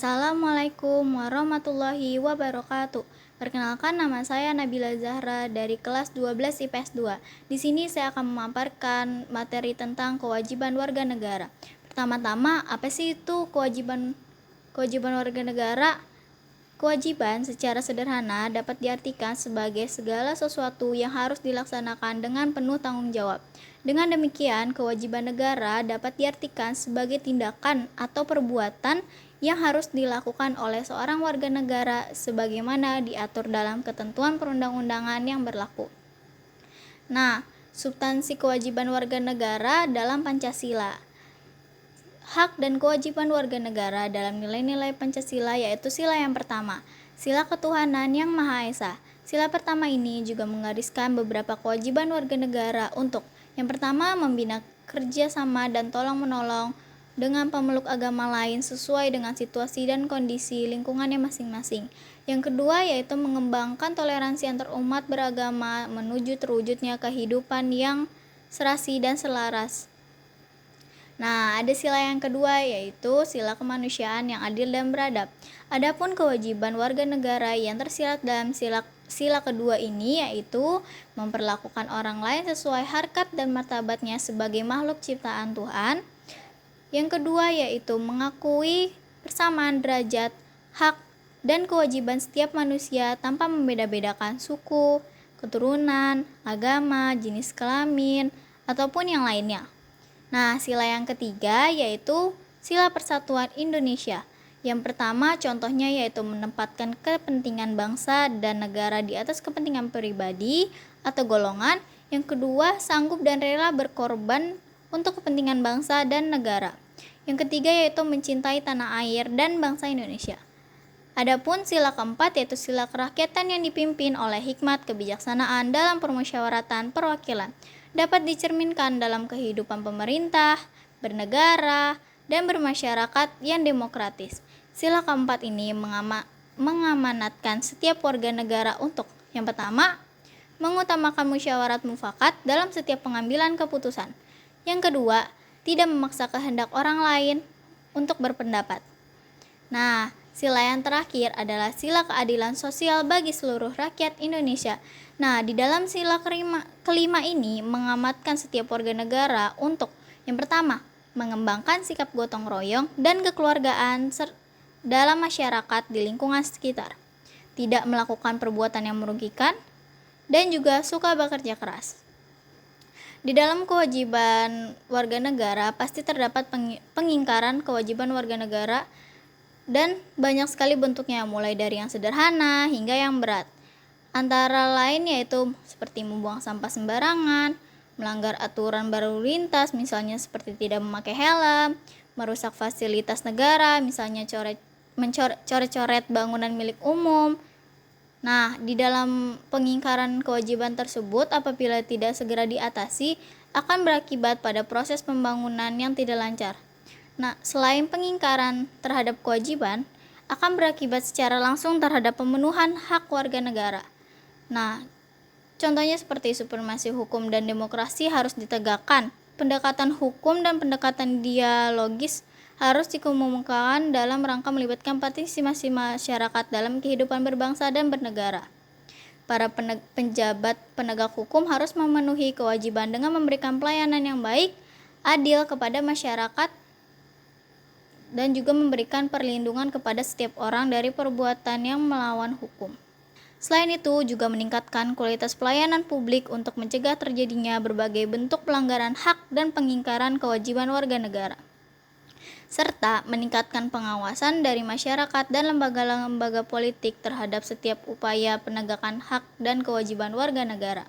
Assalamualaikum warahmatullahi wabarakatuh. Perkenalkan, nama saya Nabila Zahra dari kelas 12 IPS 2. Di sini saya akan memaparkan materi tentang kewajiban warga negara. Pertama-tama, apa sih itu kewajiban warga negara? Kewajiban secara sederhana dapat diartikan sebagai segala sesuatu yang harus dilaksanakan dengan penuh tanggung jawab. Dengan demikian, kewajiban negara dapat diartikan sebagai tindakan atau perbuatan yang harus dilakukan oleh seorang warga negara sebagaimana diatur dalam ketentuan perundang-undangan yang berlaku. Nah, substansi kewajiban warga negara dalam Pancasila. Hak dan kewajiban warga negara dalam nilai-nilai Pancasila yaitu sila yang pertama, sila ketuhanan yang Maha Esa. Sila pertama ini juga menggariskan beberapa kewajiban warga negara untuk yang pertama, membina kerjasama dan tolong-menolong dengan pemeluk agama lain sesuai dengan situasi dan kondisi lingkungannya masing-masing. Yang kedua yaitu mengembangkan toleransi antarumat beragama menuju terwujudnya kehidupan yang serasi dan selaras. Nah, ada sila yang kedua yaitu sila kemanusiaan yang adil dan beradab. Adapun kewajiban warga negara yang tersirat dalam sila kedua ini yaitu memperlakukan orang lain sesuai harkat dan martabatnya sebagai makhluk ciptaan Tuhan. Yang kedua yaitu mengakui persamaan derajat, hak, dan kewajiban setiap manusia tanpa membeda-bedakan suku, keturunan, agama, jenis kelamin, ataupun yang lainnya. Nah, sila yang ketiga yaitu sila persatuan Indonesia. Yang pertama contohnya yaitu menempatkan kepentingan bangsa dan negara di atas kepentingan pribadi atau golongan. Yang kedua, sanggup dan rela berkorban untuk kepentingan bangsa dan negara. Yang ketiga yaitu mencintai tanah air dan bangsa Indonesia. Adapun sila keempat yaitu sila kerakyatan yang dipimpin oleh hikmat kebijaksanaan dalam permusyawaratan perwakilan. Dapat dicerminkan dalam kehidupan pemerintah, bernegara, dan bermasyarakat yang demokratis. Sila keempat ini mengamanatkan setiap warga negara untuk yang pertama, mengutamakan musyawarat mufakat dalam setiap pengambilan keputusan. Yang kedua, tidak memaksa kehendak orang lain untuk berpendapat. Nah, sila yang terakhir adalah sila keadilan sosial bagi seluruh rakyat Indonesia. Nah, di dalam sila kelima ini mengamatkan setiap warga negara untuk yang pertama, mengembangkan sikap gotong royong dan kekeluargaan dalam masyarakat di lingkungan sekitar, tidak melakukan perbuatan yang merugikan, dan juga suka bekerja keras. Di dalam kewajiban warga negara pasti terdapat pengingkaran kewajiban warga negara dan banyak sekali bentuknya, mulai dari yang sederhana hingga yang berat. Antara lain yaitu seperti membuang sampah sembarangan, melanggar aturan berlalu lintas misalnya seperti tidak memakai helm, merusak fasilitas negara misalnya mencoret-coret bangunan milik umum. Nah, di dalam pengingkaran kewajiban tersebut apabila tidak segera diatasi akan berakibat pada proses pembangunan yang tidak lancar. Nah, selain pengingkaran terhadap kewajiban, akan berakibat secara langsung terhadap pemenuhan hak warga negara. Nah, contohnya seperti supremasi hukum dan demokrasi harus ditegakkan. Pendekatan hukum dan pendekatan dialogis harus dikemukakan dalam rangka melibatkan partisipasi masyarakat dalam kehidupan berbangsa dan bernegara. Para penjabat penegak hukum harus memenuhi kewajiban dengan memberikan pelayanan yang baik, adil kepada masyarakat, dan juga memberikan perlindungan kepada setiap orang dari perbuatan yang melawan hukum. Selain itu, juga meningkatkan kualitas pelayanan publik untuk mencegah terjadinya berbagai bentuk pelanggaran hak dan pengingkaran kewajiban warga negara, serta meningkatkan pengawasan dari masyarakat dan lembaga-lembaga politik terhadap setiap upaya penegakan hak dan kewajiban warga negara.